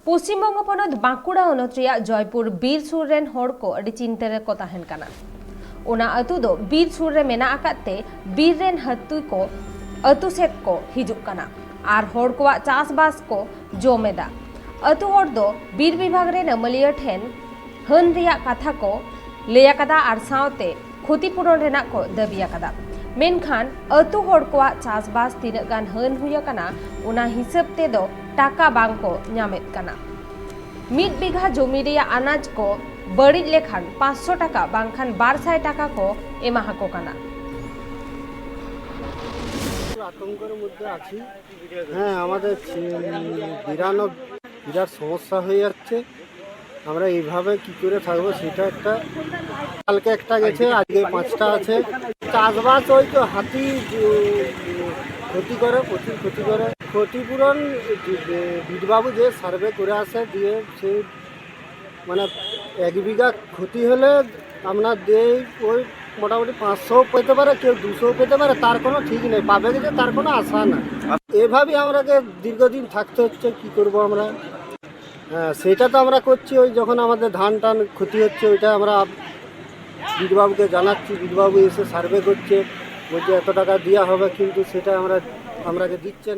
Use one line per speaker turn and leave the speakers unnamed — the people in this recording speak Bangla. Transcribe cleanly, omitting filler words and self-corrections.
পশ্চিমবঙ্গ পনत बांकुड़ा हनत रिया जयपुर बीर सुर रेन हर को अड़ी चिंता रे को तहन कना ओना अतु दो बीर सुर रे मेना आकाते बीर रेन हत्तुई को अतु सेट को हिजुक कना आर हर को चासबास को जोमेदा अतु हर दो बीर विभाग रे नमलिया ठेन हन रिया कथा को लेया कदा आर सावते क्षतिपूरण रेना को दबिया कदा मेनखान अतु हर को चासबास तीनक गान हन हुया कना ओना हिसाब ते दो टाका बांग को ᱧᱟᱢᱮᱫ ᱠᱟᱱᱟ ᱢᱤᱫ ᱵᱤᱜᱷᱟ ᱡᱚᱢᱤ ᱨᱮᱭᱟᱜ ᱟᱱᱟᱡ ᱠᱚ ᱵᱟᱹᱲᱤᱡ ᱞᱮᱠᱷᱟᱱ 500 টাকা বাংখান 200 টাকা को এমা হাকো কানা
আতঙ্কের মধ্যে আছি। হ্যাঁ, আমাদের বিরাট সমস্যা হয়ে যাচ্ছে। আমরা এইভাবে কি করে থাকবো সেটা একটা কালকে একটা গেছে, আজকে 5টা আছে। চাষবাস ওই তো হাতি ক্ষতি করে, প্রচুর ক্ষতি করে। ক্ষতিপূরণ বীরবাবু যে সার্ভে করে আসে দিয়ে সেই মানে 1 বিঘা ক্ষতি হলে আপনার দেই ওই মোটামুটি 500 পেতে পারে, কেউ 200 পেতে পারে, তার কোনো ঠিক নেই, পাবে যে তার কোনো আশা না। এভাবেই আমাকে দীর্ঘদিন থাকতে হচ্ছে। কি করব আমরা? হ্যাঁ, সেটা তো আমরা করছি। ওই যখন আমাদের ধান টান ক্ষতি হচ্ছে ওইটা আমরা বীরবাবুকে জানাচ্ছি, বীরবাবু এসে সার্ভে করছে, বলছে এত টাকা দেওয়া হবে, কিন্তু সেটা আমরাকে দিচ্ছে না।